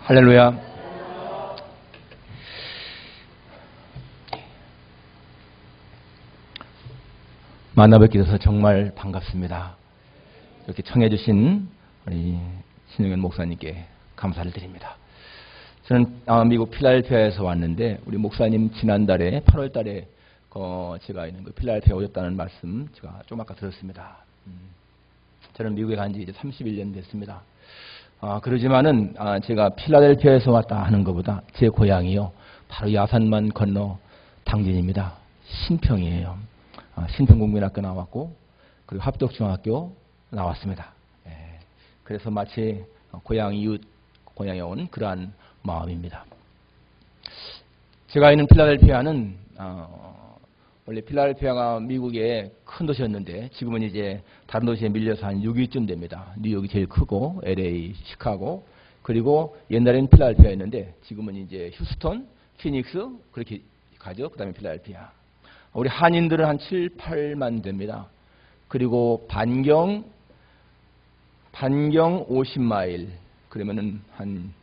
할렐루야. 만나뵙게 돼서 정말 반갑습니다. 이렇게 청해 주신 우리 신용현 목사님께 감사를 드립니다. 저는 미국 필라델피아에서 왔는데 우리 목사님 지난달에 8월 달에 제가 있는 그 필라델피아에 오셨다는 말씀 제가 좀 아까 들었습니다. 저는 미국에 간 지 이제 31년 됐습니다. 그러지만은 제가 필라델피아에서 왔다 하는 것보다 제 고향이요 바로 야산만 건너 당진입니다. 신평이에요. 신평국민학교 나왔고 그리고 합덕중학교 나왔습니다. 그래서 마치 고향 이웃 고향에 온 그러한 마음입니다. 제가 있는 필라델피아는 원래 필라델피아가 미국의 큰 도시였는데 지금은 이제 다른 도시에 밀려서 한 6위쯤 됩니다. 뉴욕이 제일 크고 LA, 시카고 그리고 옛날에는 필라델피아였는데 지금은 이제 휴스턴, 피닉스 그렇게 가죠. 그 다음에 필라델피아. 우리 한인들은 한 7, 8만 됩니다. 그리고 반경 50마일 그러면은 한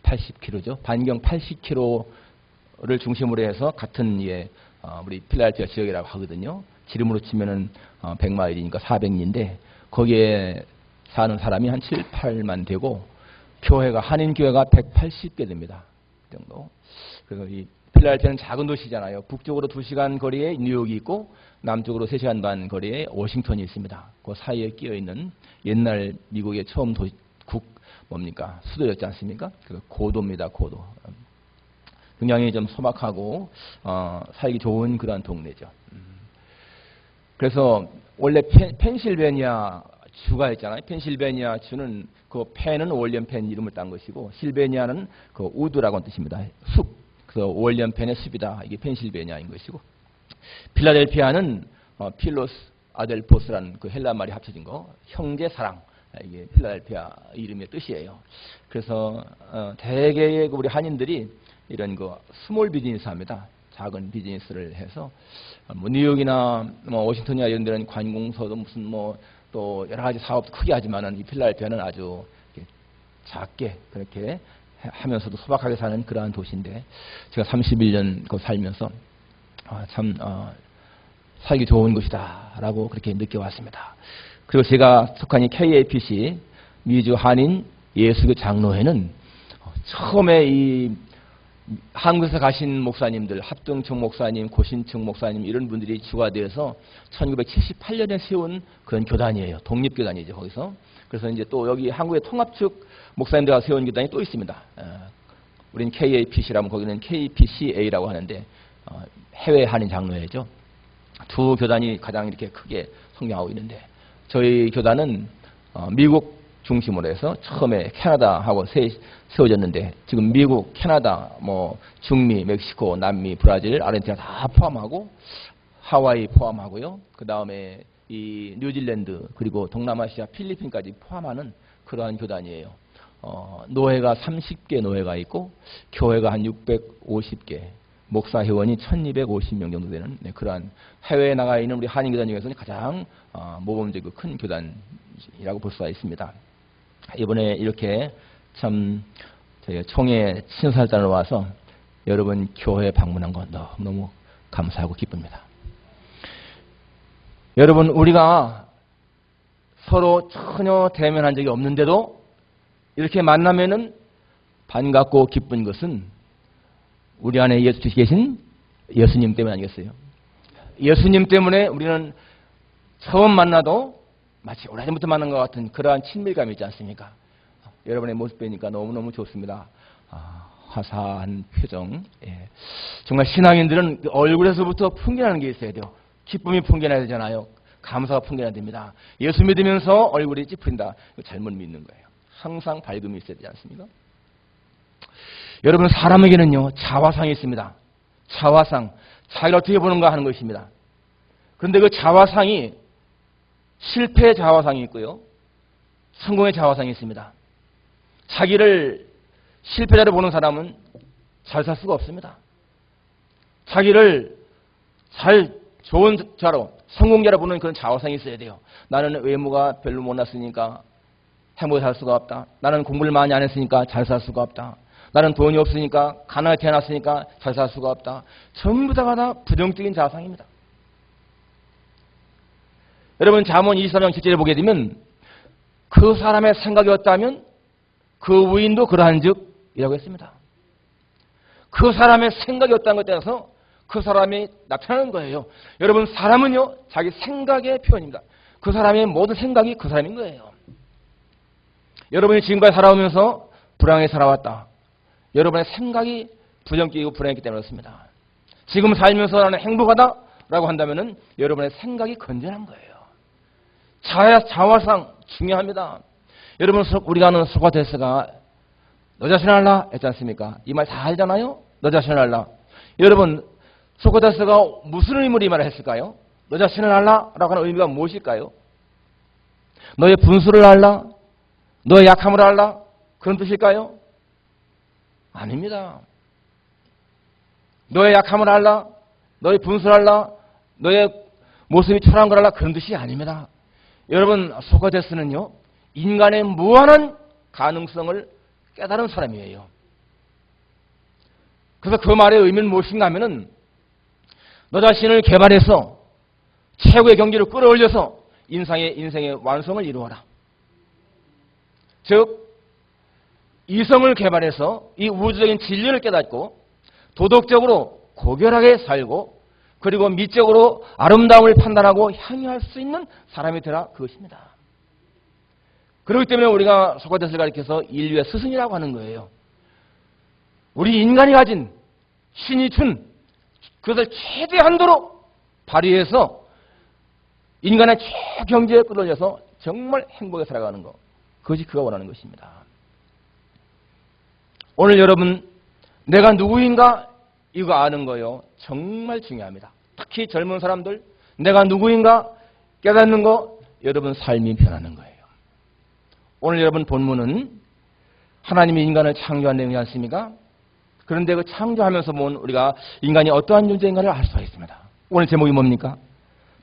80km죠. 반경 80km를 중심으로 해서 같은 우리 필라델피아 지역이라고 하거든요. 지름으로 치면은 100마일이니까 400리인데 거기에 사는 사람이 한 7, 8만 되고 교회가 한인 교회가 180개 됩니다. 그 정도. 그래서 이 필라델피아는 작은 도시잖아요. 북쪽으로 2시간 거리에 뉴욕이 있고 남쪽으로 3시간 반 거리에 워싱턴이 있습니다. 그 사이에 끼어 있는 옛날 미국의 처음 수도였지 않습니까? 그 고도입니다. 고도. 굉장히 좀 소박하고 살기 좋은 그런 동네죠. 그래서 원래 펜실베니아 주가 있잖아요. 펜실베니아 주는 그 펜은 월련펜 이름을 딴 것이고 실베니아는 그 우드라고 하는 뜻입니다. 숲. 그래서 월련펜의 숲이다. 이게 펜실베니아인 것이고 필라델피아는 필로스 아델포스라는 그 헬라 말이 합쳐진 거 형제 사랑. 이게 필라델피아 이름의 뜻이에요. 그래서 대개의 우리 한인들이 이런 스몰 비즈니스 합니다. 작은 비즈니스를 해서 뉴욕이나 워싱턴이나 이런 데는 관공서도 무슨 또 여러 가지 사업도 크게 하지만은 이 필라델피아는 아주 작게 그렇게 하면서도 소박하게 사는 그러한 도시인데 제가 31년 거 살면서 참 살기 좋은 곳이다라고 그렇게 느껴왔습니다. 그리고 제가 속한 이 KAPC 미주 한인 예수교 장로회는 처음에 이 한국에서 가신 목사님들, 합동청 목사님, 고신청 목사님 이런 분들이 주가 되어서 1978년에 세운 그런 교단이에요. 독립교단이죠, 거기서. 그래서 이제 또 여기 한국의 통합측 목사님들과 세운 교단이 또 있습니다. 우리는 KAPC라면 거기는 KPCA라고 하는데 해외 한인 장로회죠. 두 교단이 가장 이렇게 크게 성장하고 있는데 저희 교단은 미국 중심으로 해서 처음에 캐나다하고 세워졌는데 지금 미국, 캐나다, 중미, 멕시코, 남미, 브라질, 아르헨티나 다 포함하고 하와이 포함하고요. 그 다음에 이 뉴질랜드 그리고 동남아시아 필리핀까지 포함하는 그러한 교단이에요. 노회가 30개 노회가 있고 교회가 한 650개, 목사 회원이 1250명 정도 되는 그러한 해외에 나가 있는 우리 한인 교단 중에서는 가장 모범적이고 큰 교단이라고 볼 수가 있습니다. 이번에 이렇게 참 저희 총회 신사단으로 와서 여러분 교회 방문한 건 너무너무 감사하고 기쁩니다. 여러분 우리가 서로 전혀 대면한 적이 없는데도 이렇게 만나면은 반갑고 기쁜 것은 우리 안에 예수 계신 예수님 때문 아니겠어요? 예수님 때문에 우리는 처음 만나도 마치 오래전부터 만난 것 같은 그러한 친밀감이 있지 않습니까? 여러분의 모습 뵈니까 너무너무 좋습니다. 화사한 표정. 정말 신앙인들은 얼굴에서부터 풍겨나는 게 있어야 돼요. 기쁨이 풍겨나야 되잖아요. 감사가 풍겨나야 됩니다. 예수 믿으면서 얼굴이 찌푸린다. 잘못 믿는 거예요. 항상 밝음이 있어야 되지 않습니까? 여러분 사람에게는요 자화상이 있습니다. 자화상. 자기를 어떻게 보는가 하는 것입니다. 그런데 그 자화상이 실패의 자화상이 있고요. 성공의 자화상이 있습니다. 자기를 실패자로 보는 사람은 잘 살 수가 없습니다. 자기를 좋은 자로, 성공자로 보는 그런 자화상이 있어야 돼요. 나는 외모가 별로 못났으니까 행복하게 살 수가 없다. 나는 공부를 많이 안 했으니까 잘 살 수가 없다. 나는 돈이 없으니까 가난하게 태어났으니까 잘 살 수가 없다. 전부 다가 부정적인 자상입니다. 여러분 잠언 23장 7절에 보게 되면 그 사람의 생각이 어떠하면 그 부인도 그러한즉 이라고 했습니다. 그 사람의 생각이 어떠한 것에 따라서 그 사람이 나타나는 거예요. 여러분 사람은요 자기 생각의 표현입니다. 그 사람의 모든 생각이 그 사람인 거예요. 여러분이 지금까지 살아오면서 불행하게 살아왔다. 여러분의 생각이 부정적이고 불행했기 때문에 그렇습니다. 지금 살면서 나는 행복하다라고 한다면은 여러분의 생각이 건전한 거예요. 자화상 중요합니다. 여러분 우리가 아는 소크라테스가 너 자신을 알라 했지 않습니까? 이 말 다 알잖아요. 너 자신을 알라. 여러분 소크라테스가 무슨 의미로 이 말을 했을까요? 너 자신을 알라라고 하는 의미가 무엇일까요? 너의 분수를 알라? 너의 약함을 알라? 그런 뜻일까요? 아닙니다. 너의 약함을 알라? 너의 분수를 알라? 너의 모습이 초라한 걸 알라? 그런 뜻이 아닙니다. 여러분 소크라테스는요 인간의 무한한 가능성을 깨달은 사람이에요. 그래서 그 말의 의미는 무엇인가 하면은 너 자신을 개발해서 최고의 경지를 끌어올려서 인생의 완성을 이루어라. 즉 이성을 개발해서 이 우주적인 진리를 깨닫고 도덕적으로 고결하게 살고 그리고 미적으로 아름다움을 판단하고 향유할 수 있는 사람이 되라 그것입니다. 그렇기 때문에 우리가 소크라테스를 가리켜서 인류의 스승이라고 하는 거예요. 우리 인간이 가진 신이 준 그것을 최대한도로 발휘해서 인간의 최경지에 끌어올려서 정말 행복하게 살아가는 것. 그것이 그가 원하는 것입니다. 오늘 여러분 내가 누구인가 이거 아는 거요. 정말 중요합니다. 특히 젊은 사람들 내가 누구인가 깨닫는 거 여러분 삶이 변하는 거예요. 오늘 여러분 본문은 하나님이 인간을 창조한 내용이지 않습니까? 그런데 그 창조하면서 본 우리가 인간이 어떠한 존재인가를 알 수가 있습니다. 오늘 제목이 뭡니까?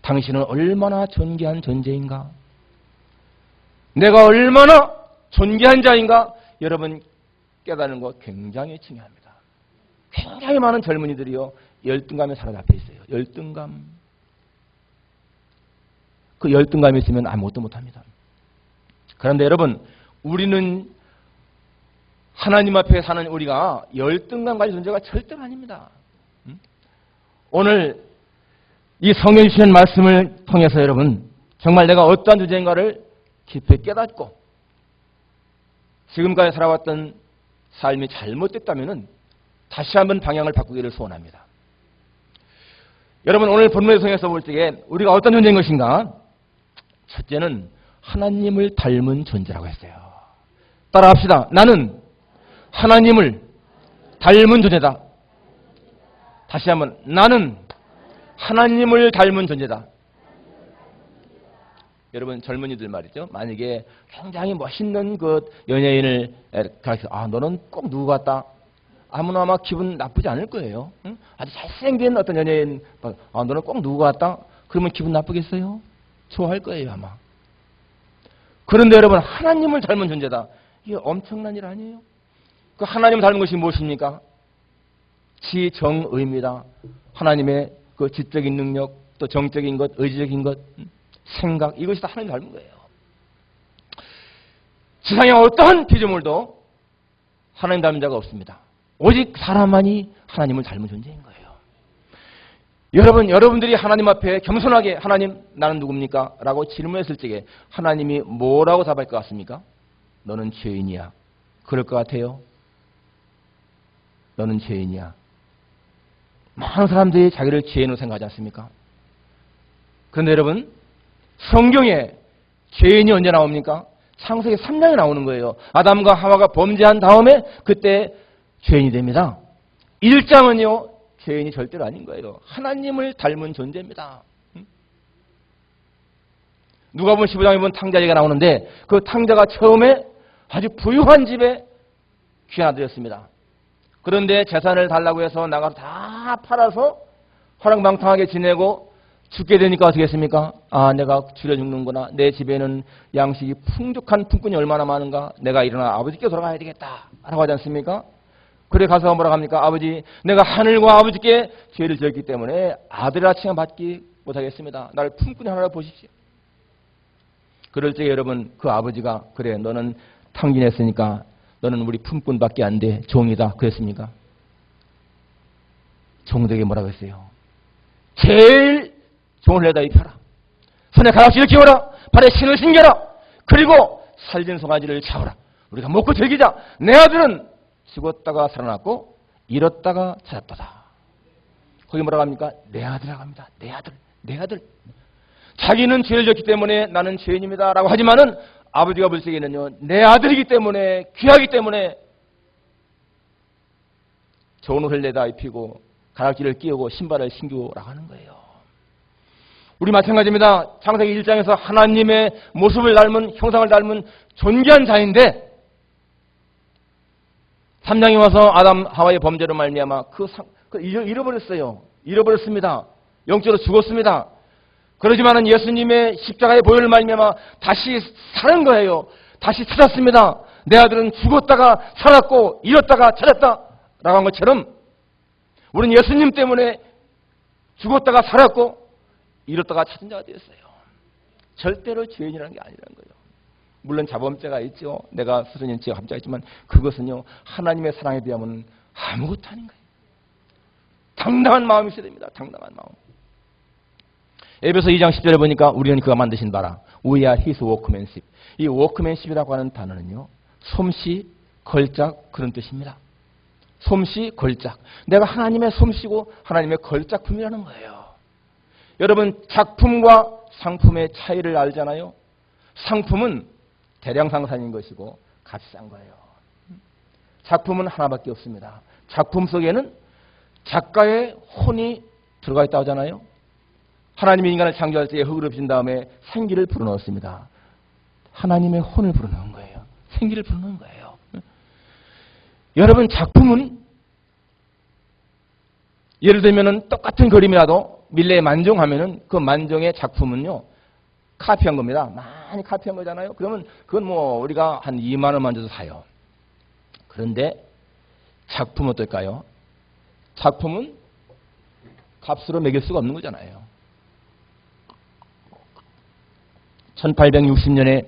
당신은 얼마나 존귀한 존재인가? 내가 얼마나 존귀한 자인가? 여러분 깨닫는 것 굉장히 중요합니다. 굉장히 많은 젊은이들이요 열등감에 사로잡혀 있어요. 열등감. 그 열등감이 있으면 아무것도 못합니다. 그런데 여러분 우리는 하나님 앞에 사는 우리가 열등감 가진 존재가 절대로 아닙니다. 오늘 이 성경에 주신 말씀을 통해서 여러분 정말 내가 어떠한 존재인가를 깊이 깨닫고 지금까지 살아왔던 삶이 잘못됐다면 다시 한번 방향을 바꾸기를 소원합니다. 여러분 오늘 본문의 성에서 볼 때에 우리가 어떤 존재인 것인가? 첫째는 하나님을 닮은 존재라고 했어요. 따라합시다. 나는 하나님을 닮은 존재다. 다시 한번 나는 하나님을 닮은 존재다. 여러분 젊은이들 말이죠. 만약에 굉장히 멋있는 그 연예인을 가르쳐 너는 꼭 누구 같다. 아무나 아마 기분 나쁘지 않을 거예요. 응? 아주 잘생긴 어떤 연예인 너는 꼭 누구 같다. 그러면 기분 나쁘겠어요? 좋아할 거예요 아마. 그런데 여러분 하나님을 닮은 존재다. 이게 엄청난 일 아니에요? 그 하나님을 닮은 것이 무엇입니까? 지정의입니다. 하나님의 그 지적인 능력, 또 정적인 것, 의지적인 것, 생각 이것이 다 하나님 닮은 거예요. 세상에 어떠한 피조물도 하나님 닮은 자가 없습니다. 오직 사람만이 하나님을 닮은 존재인 거예요. 여러분들이 하나님 앞에 겸손하게 하나님 나는 누굽니까? 라고 질문했을 적에 하나님이 뭐라고 답할 것 같습니까? 너는 죄인이야. 그럴 것 같아요? 너는 죄인이야. 많은 사람들이 자기를 죄인으로 생각하지 않습니까? 그런데 여러분 성경에 죄인이 언제 나옵니까? 창세기 3장에 나오는 거예요. 아담과 하와가 범죄한 다음에 그때 죄인이 됩니다. 1장은요 죄인이 절대로 아닌 거예요. 하나님을 닮은 존재입니다. 누가복음 15장에 보면 탕자 얘기가 나오는데 그 탕자가 처음에 아주 부유한 집에 귀한 아들이었습니다. 그런데 재산을 달라고 해서 나가서 다 팔아서 허랑방탕하게 지내고 죽게 되니까 어떻게 했습니까? 아, 내가 줄여 죽는구나. 내 집에는 양식이 풍족한 품꾼이 얼마나 많은가. 내가 일어나 아버지께 돌아가야 되겠다 라고 하지 않습니까? 그래 가서 뭐라고 합니까? 아버지, 내가 하늘과 아버지께 죄를 지었기 때문에 아들이라 칭함받기 못하겠습니다. 나를 품꾼이 하나로 보십시오. 그럴 때 여러분, 그 아버지가 그래 너는 탕진했으니까 너는 우리 품꾼밖에 안 돼. 종이다. 그랬습니까? 종들에게 뭐라고 했어요? 제일 종을 내다 입혀라. 손에 가락지를 끼워라. 발에 신을 신겨라. 그리고 살진 송아지를 잡아라. 우리가 먹고 즐기자. 내 아들은 죽었다가 살아났고 잃었다가 찾았도다. 거기 뭐라고 합니까? 내 아들이라고 합니다. 내 아들, 내 아들. 자기는 죄를 졌기 때문에 나는 죄인입니다 라고 하지만은 아버지가 볼 적에는요, 내 아들이기 때문에, 귀하기 때문에 좋은 옷을 내다 입히고 가락지를 끼우고 신발을 신기라고 하는 거예요. 우리 마찬가지입니다. 창세기 1장에서 하나님의 모습을 닮은, 형상을 닮은 존귀한 자인데 3장에 와서 아담 하와의 범죄로 말미암아 잃어버렸어요. 잃어버렸습니다. 영적으로 죽었습니다. 그러지만은 예수님의 십자가의 보혈을 말미암아 다시 사는 거예요. 다시 찾았습니다. 내 아들은 죽었다가 살았고 잃었다가 찾았다라고 한 것처럼 우리는 예수님 때문에 죽었다가 살았고 잃었다가 찾은 자가 되었어요. 절대로 죄인이라는 게 아니라는 거예요. 물론 자범죄가 있죠. 내가 스스로는 죄가 함자가 있지만 그것은요, 하나님의 사랑에 비하면 아무것도 아닌 거예요. 당당한 마음이 있어야 됩니다. 당당한 마음. 에베소 2장 10절에 보니까 우리는 그가 만드신 바라. We are his workmanship. 이 workmanship이라고 하는 단어는요, 솜씨, 걸작 그런 뜻입니다. 솜씨, 걸작. 내가 하나님의 솜씨고 하나님의 걸작품이라는 거예요. 여러분, 작품과 상품의 차이를 알잖아요. 상품은 대량생산인 것이고 값이 싼 거예요. 작품은 하나밖에 없습니다. 작품 속에는 작가의 혼이 들어가 있다고 하잖아요. 하나님이 인간을 창조할 때 흙을 엎으신 다음에 생기를 불어넣었습니다. 하나님의 혼을 불어넣은 거예요. 생기를 불어넣은 거예요. 여러분, 작품은 예를 들면 똑같은 그림이라도 밀레에 만종하면은 그 만종의 작품은요, 카피한 겁니다. 많이 카피한 거잖아요. 그러면 그건 뭐 우리가 한 2만 원만 줘도 사요. 그런데 작품은 어떨까요? 작품은 값으로 매길 수가 없는 거잖아요. 1860년에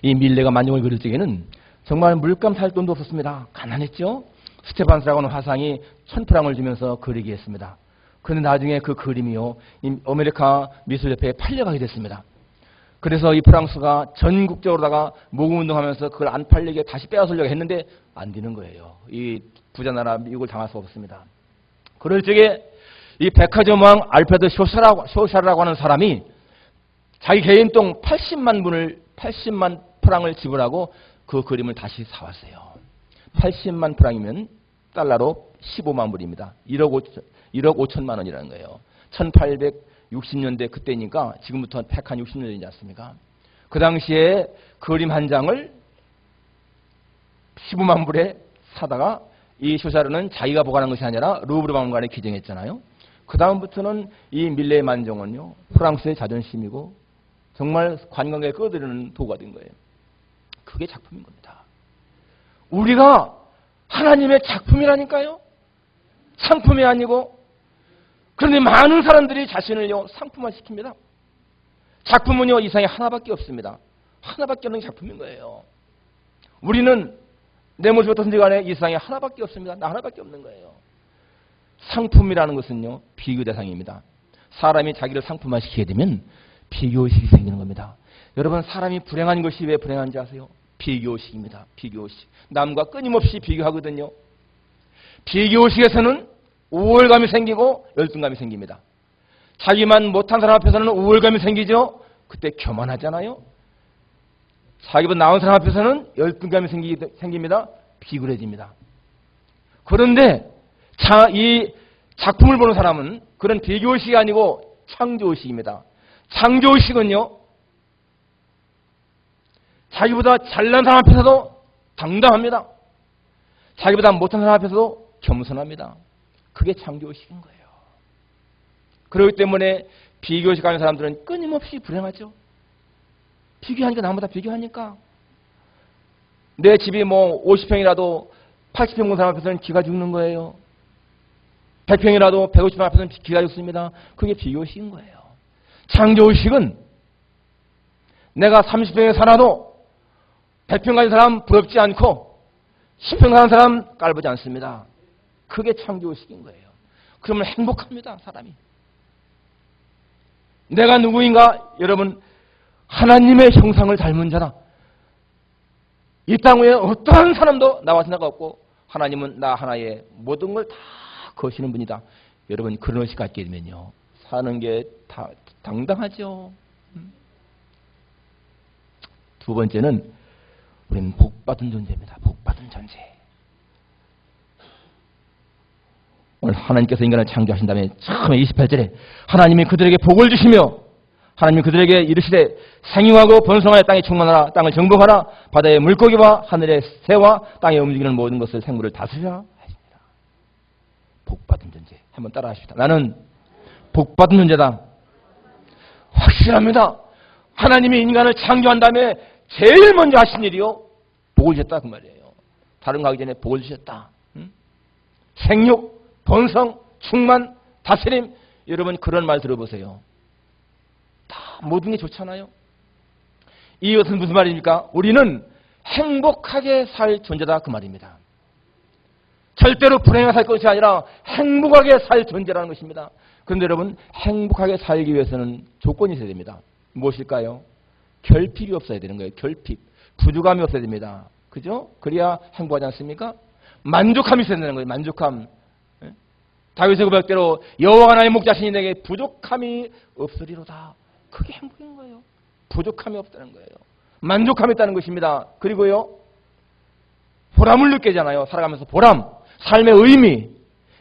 이 밀레가 만종을 그릴 적에는 정말 물감 살 돈도 없었습니다. 가난했죠. 스테판스라고 하는 화상이 1000프랑을 주면서 그리게 했습니다. 그런데 나중에 그 그림이요, 이 아메리카 미술협회에 팔려가게 됐습니다. 그래서 이 프랑스가 전국적으로다가 모금운동하면서 그걸 안 팔리게 다시 빼앗으려고 했는데 안 되는 거예요. 이 부자나라 미국을 당할 수 없습니다. 그럴 적에 이 백화점 왕 알프레드 쇼샤라고 하는 사람이 자기 개인 돈 80만 프랑을 지불하고 그 그림을 다시 사왔어요. 80만 프랑이면 달러로 15만 불입니다. 1억 5천만 원이라는 거예요. 1860년대 그때니까 지금부터 160년 전이지 않습니까? 그 당시에 그림 한 장을 15만 불에 사다가 이 쇼샤르는 자기가 보관한 것이 아니라 루브르 박물관에 기증했잖아요. 그 다음부터는 이 밀레 만종은요, 프랑스의 자존심이고 정말 관광객을 끌어들이는 도구가 된 거예요. 그게 작품인 겁니다. 우리가 하나님의 작품이라니까요. 상품이 아니고. 그런데 많은 사람들이 자신을요, 상품화시킵니다. 작품은요, 이 세상에 하나밖에 없습니다. 하나밖에 없는 게 작품인 거예요. 우리는 내 모습 어떻든지 간에 이 세상에 하나밖에 없습니다. 나 하나밖에 없는 거예요. 상품이라는 것은요, 비교 대상입니다. 사람이 자기를 상품화시키게 되면 비교의식이 생기는 겁니다. 여러분, 사람이 불행한 것이 왜 불행한지 아세요? 비교의식입니다. 비교의식. 남과 끊임없이 비교하거든요. 비교의식에서는 우월감이 생기고 열등감이 생깁니다. 자기만 못한 사람 앞에서는 우월감이 생기죠. 그때 교만하잖아요. 자기보다 나은 사람 앞에서는 열등감이 생깁니다. 비굴해집니다. 그런데 이 작품을 보는 사람은 그런 비교의식이 아니고 창조의식입니다. 창조의식은요, 자기보다 잘난 사람 앞에서도 당당합니다. 자기보다 못한 사람 앞에서도 겸손합니다. 그게 창조의식인 거예요. 그렇기 때문에 비교식 하는 사람들은 끊임없이 불행하죠. 비교하니까 나보다 비교하니까. 내 집이 뭐 50평이라도 80평 본 사람 앞에서는 기가 죽는 거예요. 100평이라도 150평 앞에서는 기가 죽습니다. 그게 비교식인 거예요. 창조의식은 내가 30평에 살아도 100평 가진 사람 부럽지 않고 10평 가진 사람 깔보지 않습니다. 그게 창조의식인 거예요. 그러면 행복합니다. 사람이. 내가 누구인가? 여러분, 하나님의 형상을 닮은 자다. 이 땅 위에 어떠한 사람도 나와 생각 없고 하나님은 나 하나의 모든 걸 다 거시는 분이다. 여러분, 그런 의식 갖게 되면요, 사는 게 다 당당하죠. 두 번째는 우리는 복받은 존재입니다. 복받은 존재. 오늘 하나님께서 인간을 창조하신 다음에 처음에 28절에 하나님이 그들에게 복을 주시며 하나님이 그들에게 이르시되 생육하고 번성하여 땅에 충만하라. 땅을 정복하라. 바다의 물고기와 하늘의 새와 땅에 움직이는 모든 것을 생물을 다스리라 하십니다. 복받은 존재. 한번 따라 하십시다. 나는 복받은 존재다. 확실합니다. 하나님이 인간을 창조한 다음에 제일 먼저 하신 일이요, 복을 주셨다 그 말이에요. 다른 거 하기 전에 복을 주셨다. 생육, 번성, 충만, 다스림. 여러분, 그런 말 들어보세요. 다 모든 게 좋잖아요. 이것은 무슨 말입니까? 우리는 행복하게 살 존재다 그 말입니다. 절대로 불행하게 살 것이 아니라 행복하게 살 존재라는 것입니다. 그런데 여러분, 행복하게 살기 위해서는 조건이 있어야 됩니다. 무엇일까요? 결핍이 없어야 되는 거예요. 결핍. 부족함이 없어야 됩니다. 그죠? 그래야 행복하지 않습니까? 만족함이 있어야 되는 거예요. 만족함. 다윗의 고백대로 여호와가 나의 목자시니 내게 부족함이 없으리로다. 그게 행복인 거예요. 부족함이 없다는 거예요. 만족함이 있다는 것입니다. 그리고요, 보람을 느끼잖아요. 살아가면서 보람, 삶의 의미,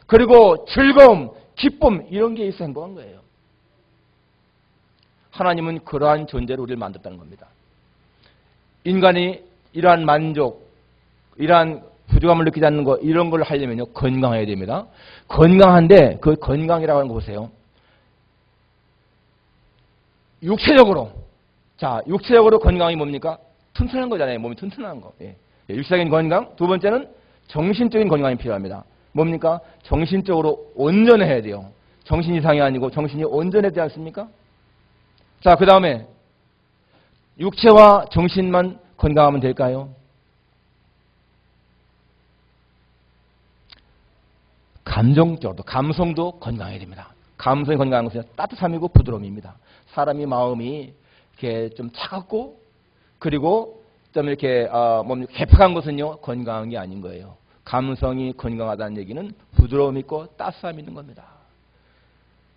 그리고 즐거움, 기쁨, 이런 게 있어 행복한 거예요. 하나님은 그러한 존재로 우리를 만들었다는 겁니다. 인간이 이러한 만족, 이러한 부족함을 느끼지 않는 것, 이런 걸 하려면요, 건강해야 됩니다. 건강한데 그 건강이라고 하는 거 보세요. 육체적으로, 자, 육체적으로 건강이 뭡니까? 튼튼한 거잖아요. 몸이 튼튼한 거. 예. 육체적인 건강. 두 번째는 정신적인 건강이 필요합니다. 뭡니까? 정신적으로 온전해야 돼요. 정신 이상이 아니고 정신이 온전해야 되지 않습니까? 자, 그 다음에 육체와 정신만 건강하면 될까요? 감정적으로도, 감성도 건강해야 됩니다. 감성이 건강한 것은 따뜻함이고 부드러움입니다. 사람이 마음이 이렇게 좀 차갑고, 그리고 좀 이렇게 개팍한 것은요, 건강한 게 아닌 거예요. 감성이 건강하다는 얘기는 부드러움 있고 따스함이 있는 겁니다.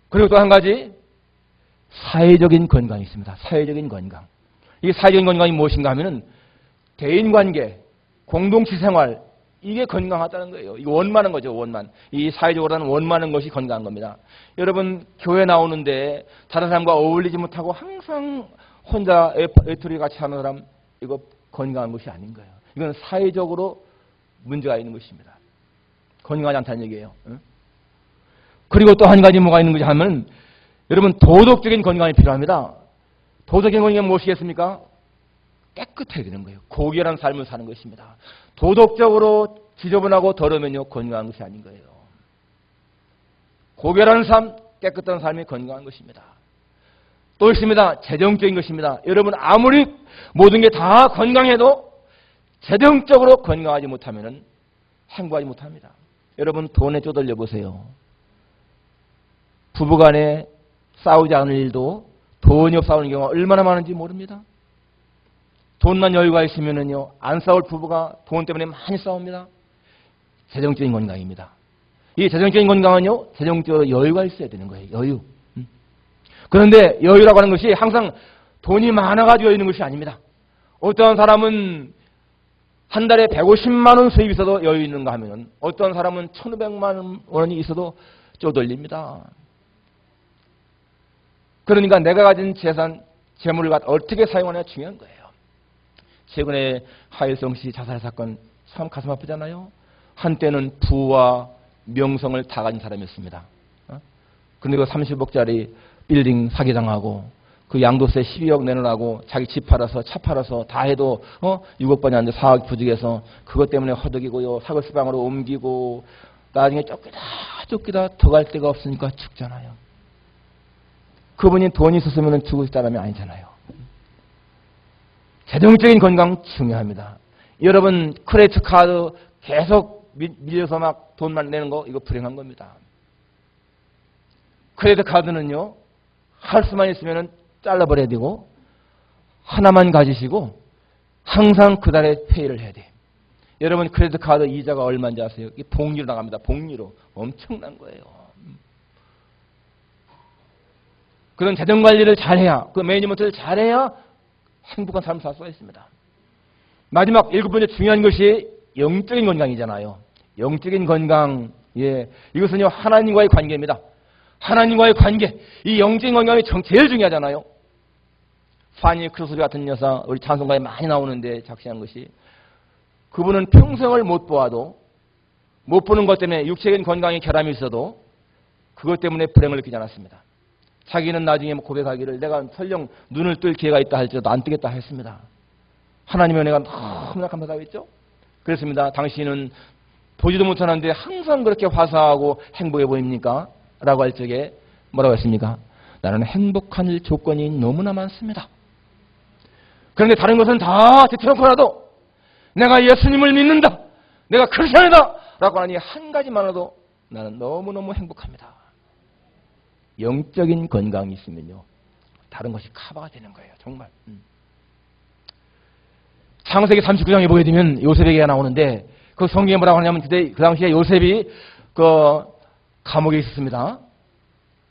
그리고 또 한 가지, 사회적인 건강이 있습니다. 사회적인 건강. 이 사회적인 건강이 무엇인가 하면은 대인관계, 공동체 생활, 이게 건강하다는 거예요. 이거 원만한 거죠, 원만. 이 사회적으로는 원만한 것이 건강한 겁니다. 여러분, 교회 나오는데 다른 사람과 어울리지 못하고 항상 혼자 외톨이 같이 하는 사람, 이거 건강한 것이 아닌 거예요. 이건 사회적으로 문제가 있는 것입니다. 건강하지 않다는 얘기예요. 그리고 또 한 가지 뭐가 있는 거지 하면, 여러분, 도덕적인 건강이 필요합니다. 도덕적인 건강이 무엇이겠습니까? 깨끗해야 되는 거예요. 고결한 삶을 사는 것입니다. 도덕적으로 지저분하고 더러우면요, 건강한 것이 아닌 거예요. 고결한 삶, 깨끗한 삶이 건강한 것입니다. 또 있습니다. 재정적인 것입니다. 여러분, 아무리 모든 게 다 건강해도 재정적으로 건강하지 못하면 행복하지 못합니다. 여러분, 돈에 쪼들려 보세요. 부부간에 싸우지 않을 일도 돈이 없어 싸우는 경우가 얼마나 많은지 모릅니다. 돈만 여유가 있으면은요, 안 싸울 부부가 돈 때문에 많이 싸웁니다. 재정적인 건강입니다. 이 재정적인 건강은요, 재정적으로 여유가 있어야 되는 거예요. 여유. 그런데 여유라고 하는 것이 항상 돈이 많아가지고 여유 있는 것이 아닙니다. 어떤 사람은 한 달에 150만 원 수입이 있어도 여유 있는가 하면, 어떤 사람은 1,500만 원이 있어도 쪼들립니다. 그러니까 내가 가진 재산, 재물을 어떻게 사용하느냐 중요한 거예요. 최근에 하일성 씨 자살 사건 참 가슴 아프잖아요. 한때는 부와 명성을 다 가진 사람이었습니다. 그런데 그 30억짜리 빌딩 사기당하고 그 양도세 12억 내놓으라고 자기 집 팔아서 차 팔아서 다 해도 6억밖에 안 돼. 4억 부족해서 그것 때문에 허덕이고요. 사골수방으로 옮기고 나중에 쫓기다 더 갈 데가 없으니까 죽잖아요. 그분이 돈이 있었으면 죽을 사람이 아니잖아요. 재정적인 건강 중요합니다. 여러분 크레디트 카드 계속 밀려서 막 돈만 내는 거 이거 불행한 겁니다. 크레디트 카드는요. 할 수만 있으면 잘라버려야 되고 하나만 가지시고 항상 그 달에 페이를 해야 돼. 여러분 크레디트 카드 이자가 얼마인지 아세요? 이게 복리로 나갑니다. 복리로. 엄청난 거예요. 그런 재정관리를 잘해야, 그 매니지먼트를 잘해야 행복한 삶을 살 수가 있습니다. 마지막 7번째 중요한 것이 영적인 건강이잖아요. 영적인 건강, 예, 이것은요 하나님과의 관계입니다. 하나님과의 관계, 이 영적인 건강이 제일 중요하잖아요. 파니 크루스비 같은 여사, 우리 찬송가에 많이 나오는데 작시한 것이, 그분은 평생을 못 보아도, 못 보는 것 때문에 육체적인 건강에 결함이 있어도 그것 때문에 불행을 느끼지 않았습니다. 자기는 나중에 고백하기를 내가 설령 눈을 뜰 기회가 있다 할지라도 안 뜨겠다 했습니다. 하나님의 은혜가 너무나 감사하다고 했죠. 그랬습니다. 당신은 보지도 못하는데 항상 그렇게 화사하고 행복해 보입니까? 라고 할 적에 뭐라고 했습니까? 나는 행복한 조건이 너무나 많습니다. 그런데 다른 것은 다 뒤틀어놓고라도 내가 예수님을 믿는다, 내가 크리스천이다 라고 하니 한 가지만으로도 나는 너무너무 행복합니다. 영적인 건강이 있으면요 다른 것이 커버가 되는 거예요. 정말. 창세기 39장에 보게 되면 요셉 얘기가 나오는데, 그 성경에 뭐라고 하냐면 그 당시에 요셉이 그 감옥에 있었습니다.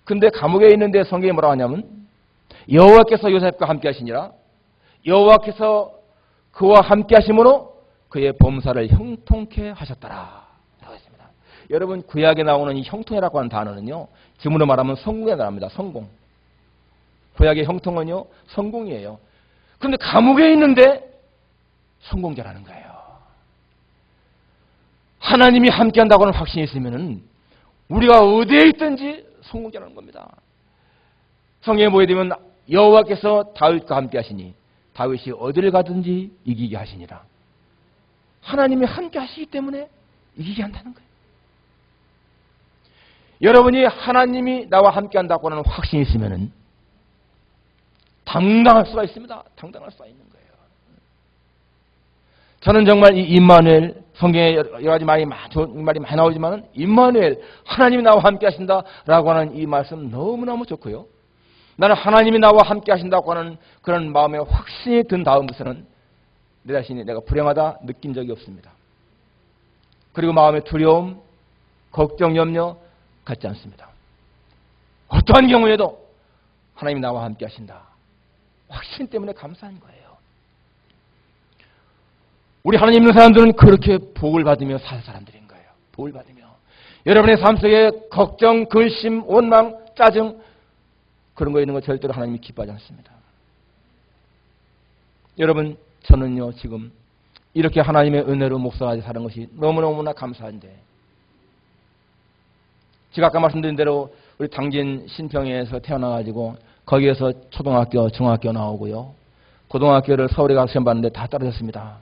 근데 감옥에 있는데 성경에 뭐라고 하냐면 여호와께서 요셉과 함께 하시니라, 여호와께서 그와 함께 하심으로 그의 범사를 형통케 하셨더라 라고 했습니다. 여러분 구약에 나오는 이 형통이라고 하는 단어는요 지금으로 말하면 성공에 나옵니다. 성공. 구약의 형통은요 성공이에요. 그런데 감옥에 있는데 성공자라는 거예요. 하나님이 함께 한다고 하는 확신이 있으면은 우리가 어디에 있든지 성공자라는 겁니다. 성경에 보게 되면 여호와께서 다윗과 함께 하시니 다윗이 어디를 가든지 이기게 하시니라. 하나님이 함께 하시기 때문에 이기게 한다는 거예요. 여러분이 하나님이 나와 함께 한다고 하는 확신이 있으면은 당당할 수가 있습니다. 당당할 수가 있는 거예요. 저는 정말 이 임마누엘, 성경에 여러 가지 말이 많이 나오지만 임마누엘, 하나님이 나와 함께 하신다라고 하는 이 말씀 너무너무 좋고요. 나는 하나님이 나와 함께 하신다고 하는 그런 마음의 확신이 든 다음부터는 내 자신이 내가 불행하다 느낀 적이 없습니다. 그리고 마음의 두려움, 걱정, 염려 갖지 않습니다. 어떠한 경우에도 하나님이 나와 함께 하신다. 확신 때문에 감사한 거예요. 우리 하나님 있는 사람들은 그렇게 복을 받으며 살 사람들인 거예요. 복을 받으며. 여러분의 삶 속에 걱정, 근심, 원망, 짜증 그런 거 있는 거 절대로 하나님이 기뻐하지 않습니다. 여러분 저는요 지금 이렇게 하나님의 은혜로 목사가 사는 것이 너무너무나 감사한데, 제가 아까 말씀드린 대로 우리 당진 신평에서 태어나가지고 거기에서 초등학교, 중학교 나오고요. 고등학교를 서울에 가서 시험 봤는데 다 떨어졌습니다.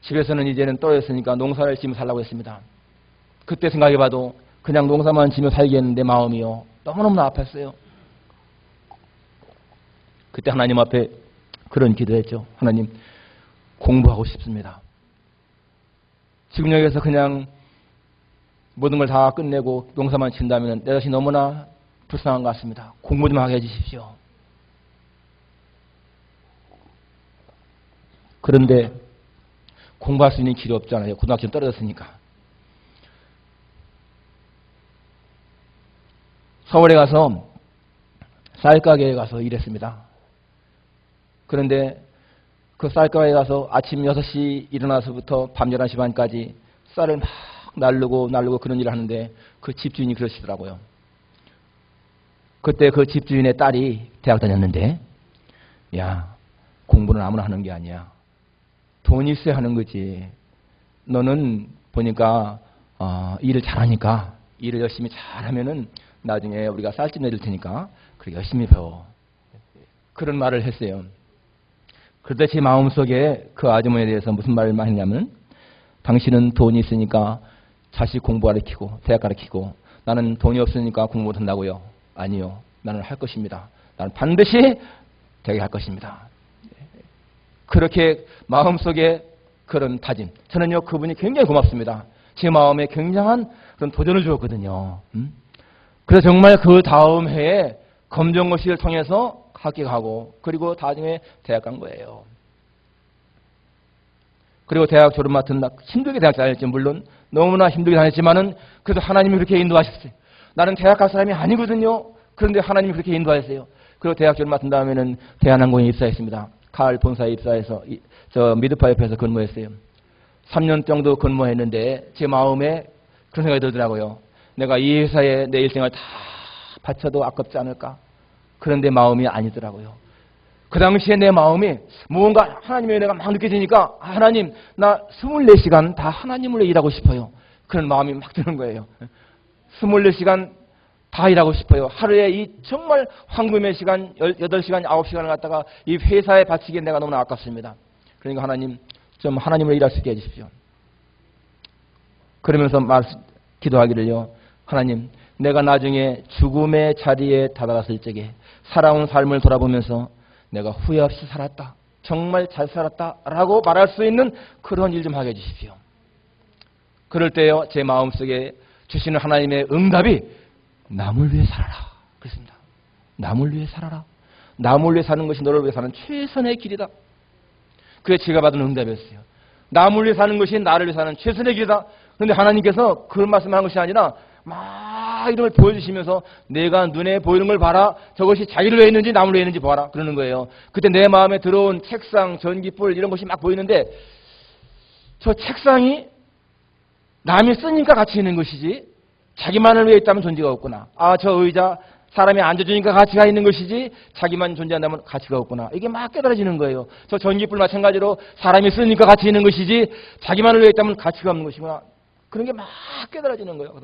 집에서는 이제는 떨어졌으니까 농사를 지으며 살라고 했습니다. 그때 생각해봐도 그냥 농사만 지며 살겠는데 마음이요 너무너무 아팠어요. 그때 하나님 앞에 그런 기도했죠. 하나님 공부하고 싶습니다. 지금 여기서 그냥 모든 걸 다 끝내고 농사만 친다면 내 자신이 너무나 불쌍한 것 같습니다. 공부 좀 하게 해주십시오. 그런데 공부할 수 있는 길이 없잖아요. 고등학교 떨어졌으니까. 서울에 가서 쌀가게에 가서 일했습니다. 그런데 그 쌀가게에 가서 아침 6시 일어나서부터 밤 11시 반까지 쌀을 막 날르고 그런 일을 하는데 그 집주인이 그러시더라고요. 그때 그 집주인의 딸이 대학 다녔는데, 야, 공부는 아무나 하는 게 아니야. 돈이 있어야 하는 거지. 너는 보니까 일을 잘하니까 일을 열심히 잘하면은 나중에 우리가 쌀집 내줄 테니까 그렇게 열심히 배워. 그런 말을 했어요. 그런데 제 마음속에 그 아주머니에 대해서 무슨 말을 많이 했냐면 당신은 돈이 있으니까 자식 공부 가르치고 대학 가르치고 나는 돈이 없으니까 공부 못한다고요. 아니요. 나는 할 것입니다. 나는 반드시 되게 할 것입니다. 그렇게 마음속에 그런 다짐. 저는요 그분이 굉장히 고맙습니다. 제 마음에 굉장한 그런 도전을 주었거든요. 그래서 정말 그 다음 해에 검정고시를 통해서 합격하고 그리고 나중에 대학 간 거예요. 그리고 대학 졸업 맡은 날 힘들게 대학 다녔지. 물론 너무나 힘들게 다녔지만은 그래도 하나님이 그렇게 인도하셨어요. 나는 대학 갈 사람이 아니거든요. 그런데 하나님이 그렇게 인도하셨어요. 그리고 대학 졸업 맡은 다음에는 대한항공에 입사했습니다. 가을 본사에 입사해서 저 미드파 옆에서 근무했어요. 3년 정도 근무했는데 제 마음에 그런 생각이 들더라고요. 내가 이 회사에 내 일생을 다 바쳐도 아깝지 않을까? 그런데 마음이 아니더라고요. 그 당시에 내 마음이 무언가 하나님의 은혜가 막 느껴지니까 하나님 나 24시간 다 하나님을 위해 일하고 싶어요. 그런 마음이 막 드는 거예요. 24시간 다 일하고 싶어요. 하루에 이 정말 황금의 시간 8시간 9시간을 갖다가 이 회사에 바치기에 내가 너무나 아깝습니다. 그러니까 하나님 좀 하나님을 일할 수 있게 해주십시오. 그러면서 기도하기를요. 하나님 내가 나중에 죽음의 자리에 다다랐을 적에 살아온 삶을 돌아보면서 내가 후회 없이 살았다. 정말 잘 살았다. 라고 말할 수 있는 그런 일 좀 하게 해주십시오. 그럴 때요. 제 마음속에 주시는 하나님의 응답이 남을 위해 살아라. 그렇습니다. 남을 위해 살아라. 남을 위해 사는 것이 너를 위해 사는 최선의 길이다. 그게 제가 받은 응답이었어요. 남을 위해 사는 것이 나를 위해 사는 최선의 길이다. 그런데 하나님께서 그런 말씀을 하는 것이 아니라 막 이런 걸 보여주시면서 내가 눈에 보이는 걸 봐라. 저것이 자기를 위해 있는지 남을 위해 있는지 봐라. 그러는 거예요. 그때 내 마음에 들어온 책상, 전기불 이런 것이 막 보이는데 저 책상이 남이 쓰니까 가치 있는 것이지 자기만을 위해 있다면 존재가 없구나. 저 의자 사람이 앉아주니까 가치가 있는 것이지 자기만 존재한다면 가치가 없구나. 이게 막 깨달아지는 거예요. 저 전기불 마찬가지로 사람이 쓰니까 가치 있는 것이지 자기만을 위해 있다면 가치가 없는 것이구나. 그런 게 막 깨달아지는 거예요.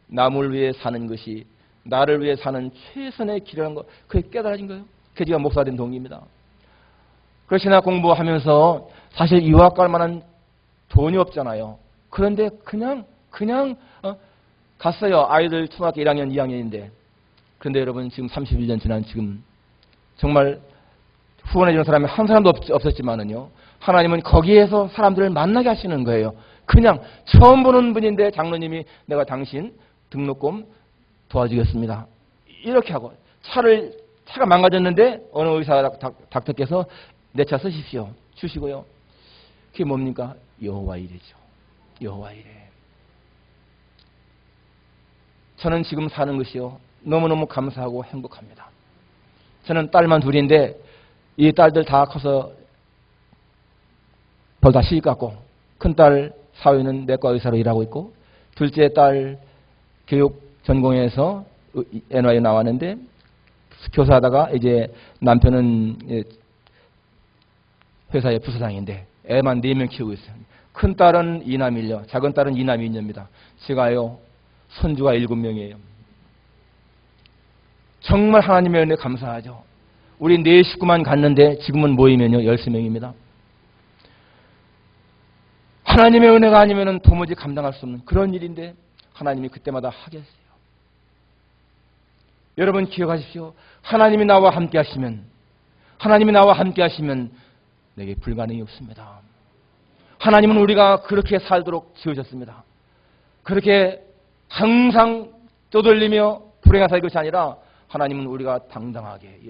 남을 위해 사는 것이 나를 위해 사는 최선의 길이라는 거 그게 깨달아진 거예요. 그게 제가 목사 된 동기입니다. 그렇지나 공부하면서 사실 유학 갈 만한 돈이 없잖아요. 그런데 그냥 갔어요. 아이들 초등학교 1학년, 2학년인데. 그런데 여러분 지금 31년 지난 지금 정말 후원해 주는 사람이 한 사람도 없었지만은요. 하나님은 거기에서 사람들을 만나게 하시는 거예요. 그냥 처음 보는 분인데 장로님이 내가 당신 등록금 도와주겠습니다. 이렇게 하고 차가 망가졌는데 어느 의사 닥터께서 내 차 쓰십시오. 주시고요. 그게 뭡니까? 여호와 이래죠. 여호와 이래. 저는 지금 사는 것이요. 너무너무 감사하고 행복합니다. 저는 딸만 둘인데 이 딸들 다 커서 벌 다 시집 갔고 큰딸 사위는 내과 의사로 일하고 있고 둘째 딸 교육 전공해서 NYU 나왔는데 교사하다가 이제 남편은 회사의 부사장인데 애만 4명 키우고 있어요. 큰 딸은 2남 1녀, 작은 딸은 2남 2녀입니다. 제가요 손주가 7명이에요. 정말 하나님의 은혜 감사하죠. 우리 4 식구만 갔는데 지금은 모이면요 13명입니다. 하나님의 은혜가 아니면 도무지 감당할 수 없는 그런 일인데 하나님이 그때마다 하겠어요. 여러분 기억하십시오. 하나님이 나와 함께 하시면 내게 불가능이 없습니다. 하나님은 우리가 그렇게 살도록 지으셨습니다. 그렇게 항상 떠돌리며 불행한 살 것이 아니라 하나님은 우리가 당당하게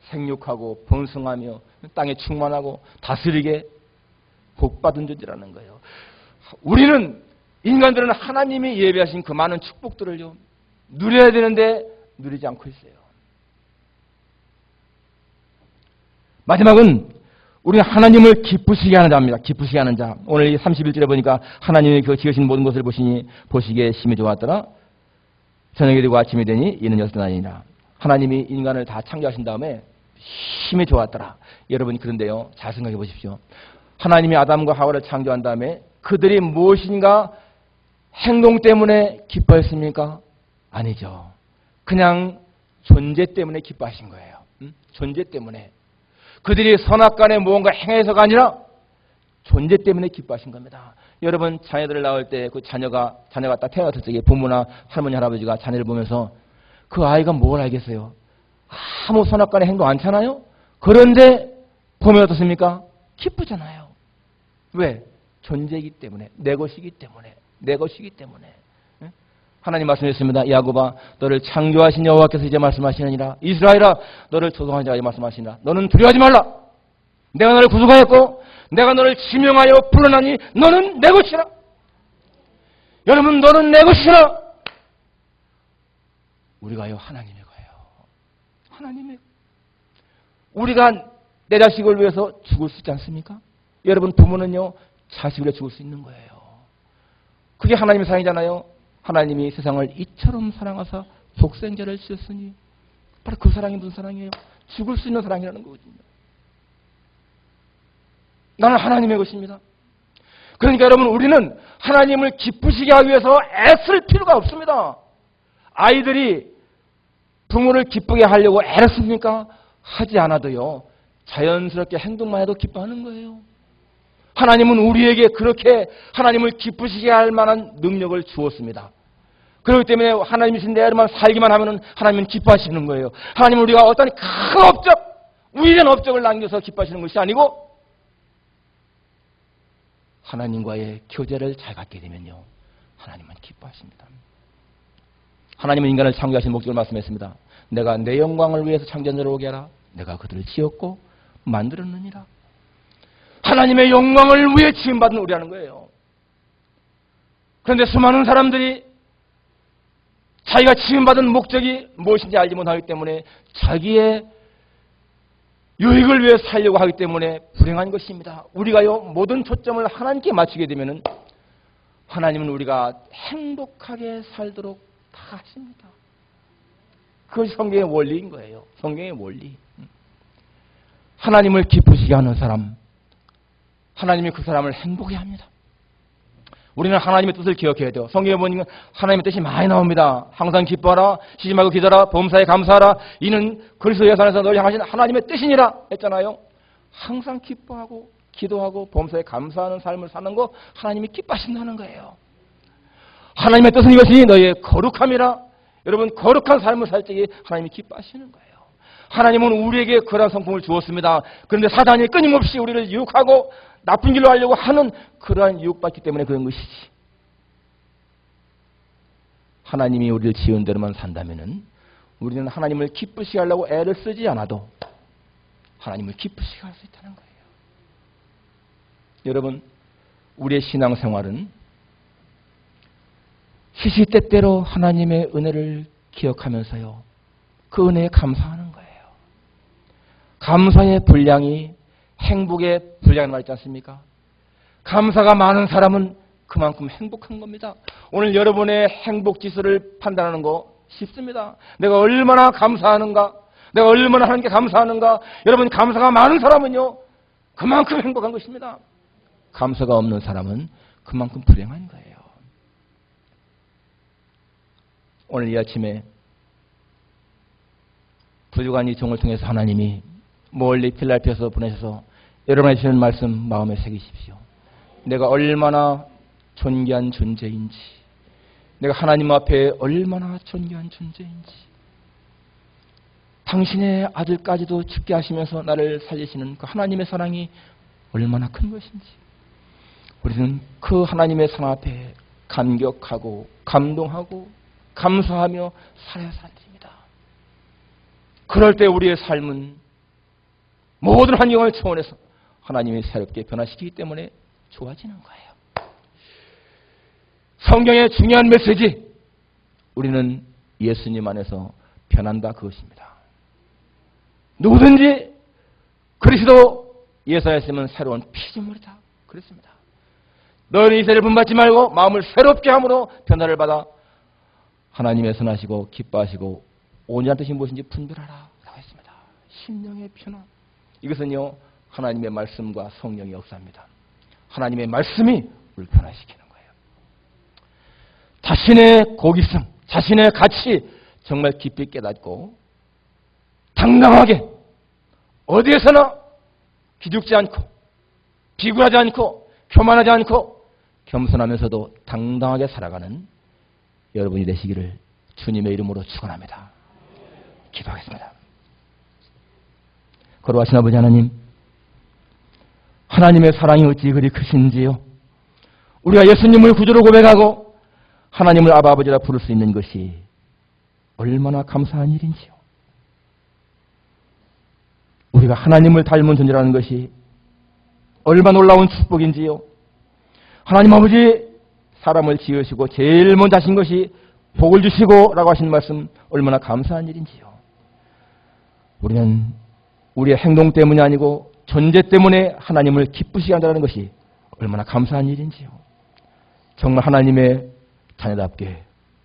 생육하고 번성하며 땅에 충만하고 다스리게 복받은 존재라는 거예요. 우리는 인간들은 하나님이 예배하신 그 많은 축복들을요 누려야 되는데 누리지 않고 있어요. 마지막은 우리는 하나님을 기쁘시게 하는 자입니다. 기쁘시게 하는 자. 오늘 이 31절에 보니까 하나님이 그 지으신 모든 것을 보시기에 심히 좋았더라. 저녁이 되고 아침이 되니 이는 여섯나니라. 하나님이 인간을 다 창조하신 다음에 심히 좋았더라. 여러분 그런데요. 잘 생각해 보십시오. 하나님이 아담과 하와를 창조한 다음에 그들이 무엇인가 행동 때문에 기뻐했습니까? 아니죠. 그냥 존재 때문에 기뻐하신 거예요. 존재 때문에. 그들이 선악간에 무언가 행해서가 아니라 존재 때문에 기뻐하신 겁니다. 여러분, 자녀들을 낳을 때 그 자녀가 딱 태어났을 적에 부모나 할머니, 할아버지가 자녀를 보면서 그 아이가 뭘 알겠어요? 아무 선악간에 행동 않잖아요? 그런데 보면 어떻습니까? 기쁘잖아요. 왜? 존재이기 때문에, 내 것이기 때문에, 내 것이기 때문에. 하나님 말씀하셨습니다. 야곱아, 너를 창조하신 여호와께서 이제 말씀하시느니라. 이스라엘아, 너를 조성한 자가 이제 말씀하시니라. 너는 두려워하지 말라. 내가 너를 구속하였고 내가 너를 지명하여 불러나니 너는 내 것이라. 여러분, 너는 내 것이라. 우리가요, 하나님의 거예요. 하나님의. 우리가 내 자식을 위해서 죽을 수 있지 않습니까? 여러분, 부모는요, 자식을 위해 죽을 수 있는 거예요. 그게 하나님의 사랑이잖아요. 하나님이 세상을 이처럼 사랑하사 독생자를 주셨으니 바로 그 사랑이 무슨 사랑이에요? 죽을 수 있는 사랑이라는 거거든요. 나는 하나님의 것입니다. 그러니까 여러분, 우리는 하나님을 기쁘시게 하기 위해서 애쓸 필요가 없습니다. 아이들이 부모를 기쁘게 하려고 애를 씁니까? 하지 않아도요, 자연스럽게 행동만 해도 기뻐하는 거예요. 하나님은 우리에게 그렇게 하나님을 기쁘시게 할 만한 능력을 주었습니다. 그렇기 때문에 하나님이 주신 대로만 살기만 하면 하나님은 기뻐하시는 거예요. 하나님은 우리가 어떤 큰 업적, 위대한 업적을 남겨서 기뻐하시는 것이 아니고 하나님과의 교제를 잘 갖게 되면요, 하나님은 기뻐하십니다. 하나님은 인간을 창조하신 목적을 말씀했습니다. 내가 내 영광을 위해서 창조자를 오게 하라. 내가 그들을 지었고 만들었느니라. 하나님의 영광을 위해 지음받은 우리라는 거예요. 그런데 수많은 사람들이 자기가 지음받은 목적이 무엇인지 알지 못하기 때문에 자기의 유익을 위해 살려고 하기 때문에 불행한 것입니다. 우리가요, 모든 초점을 하나님께 맞추게 되면은 하나님은 우리가 행복하게 살도록 다 하십니다. 그것이 성경의 원리인 거예요. 성경의 원리. 하나님을 기쁘시게 하는 사람, 하나님이 그 사람을 행복해 합니다. 우리는 하나님의 뜻을 기억해야 돼요. 성경에 보니까 하나님의 뜻이 많이 나옵니다. 항상 기뻐하라, 쉬지 말고 기도하라, 범사에 감사하라. 이는 그리스도 예수 안에서 널 향하신 하나님의 뜻이니라 했잖아요. 항상 기뻐하고 기도하고 범사에 감사하는 삶을 사는 거 하나님이 기뻐하신다는 거예요. 하나님의 뜻은 이것이 너희의 거룩함이라. 여러분, 거룩한 삶을 살 적에 하나님이 기뻐하시는 거예요. 하나님은 우리에게 그러한 성품을 주었습니다. 그런데 사단이 끊임없이 우리를 유혹하고 나쁜 길로 하려고 하는 그러한 유혹받기 때문에 그런 것이지. 하나님이 우리를 지은 대로만 산다면은 우리는 하나님을 기쁘시게 하려고 애를 쓰지 않아도 하나님을 기쁘시게 할 수 있다는 거예요. 여러분, 우리의 신앙생활은 시시때때로 하나님의 은혜를 기억하면서요, 그 은혜에 감사하는 거예요. 감사의 분량이 행복의 분량이 말있지 않습니까? 감사가 많은 사람은 그만큼 행복한 겁니다. 오늘 여러분의 행복 지수를 판단하는 거 쉽습니다. 내가 얼마나 감사하는가, 내가 얼마나 하나님께 감사하는가. 여러분, 감사가 많은 사람은요, 그만큼 행복한 것입니다. 감사가 없는 사람은 그만큼 불행한 거예요. 오늘 이 아침에 부족한 이 종을 통해서 하나님이 멀리 필라델피아에서 보내셔서 여러분의 주시는 말씀 마음에 새기십시오. 내가 얼마나 존귀한 존재인지, 내가 하나님 앞에 얼마나 존귀한 존재인지, 당신의 아들까지도 죽게 하시면서 나를 살리시는 그 하나님의 사랑이 얼마나 큰 것인지, 우리는 그 하나님의 사랑 앞에 감격하고 감동하고 감사하며 살아야 살입니다. 그럴 때 우리의 삶은 모든 환경을 초월해서 하나님이 새롭게 변화시키기 때문에 좋아지는 거예요. 성경의 중요한 메시지, 우리는 예수님 안에서 변한다, 그것입니다. 누구든지 그리스도 예수 안에 있으면 새로운 피조물이다, 그랬습니다. 너희는 이 세를 분받지 말고 마음을 새롭게 함으로 변화를 받아 하나님의 선하시고 기뻐하시고 온전한 뜻이 무엇인지 분별하라 라고 했습니다. 심령의 변화, 이것은요, 하나님의 말씀과 성령의 역사입니다. 하나님의 말씀이 우리를 변화시키는 거예요. 자신의 고기성, 자신의 가치 정말 깊이 깨닫고 당당하게 어디에서나 기죽지 않고 비굴하지 않고 교만하지 않고 겸손하면서도 당당하게 살아가는 여러분이 되시기를 주님의 이름으로 축원합니다. 기도하겠습니다. 거룩하신 아버지 하나님, 하나님의 사랑이 어찌 그리 크신지요. 우리가 예수님을 구주로 고백하고 하나님을 아버지라 부를 수 있는 것이 얼마나 감사한 일인지요. 우리가 하나님을 닮은 존재라는 것이 얼마나 놀라운 축복인지요. 하나님 아버지, 사람을 지으시고 제일 먼저 하신 것이 복을 주시고 라고 하신 말씀 얼마나 감사한 일인지요. 우리는 우리의 행동 때문이 아니고 존재 때문에 하나님을 기쁘시게 한다는 것이 얼마나 감사한 일인지요. 정말 하나님의 자녀답게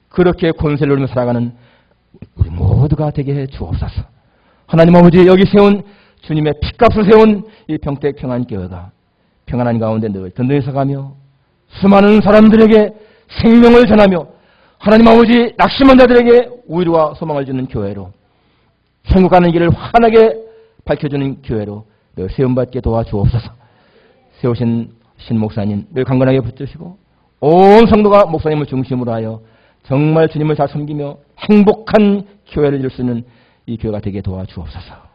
그렇게 권세를 누리며 살아가는 우리 모두가 되게 해 주옵소서. 하나님 아버지, 여기 세운 주님의 핏값을 세운 이 평택 평안교회가 평안한 가운데 늘 든든히 서가며 수많은 사람들에게 생명을 전하며 하나님 아버지 낙심한 자들에게 위로와 소망을 주는 교회로 천국 가는 길을 환하게 밝혀주는 교회로 늘 세움받게 도와주옵소서. 세우신 신 목사님 늘 강건하게 붙드시고 온 성도가 목사님을 중심으로 하여 정말 주님을 잘 섬기며 행복한 교회를 이룰 수 있는 이 교회가 되게 도와주옵소서.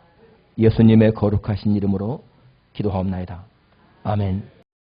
예수님의 거룩하신 이름으로 기도하옵나이다. 아멘.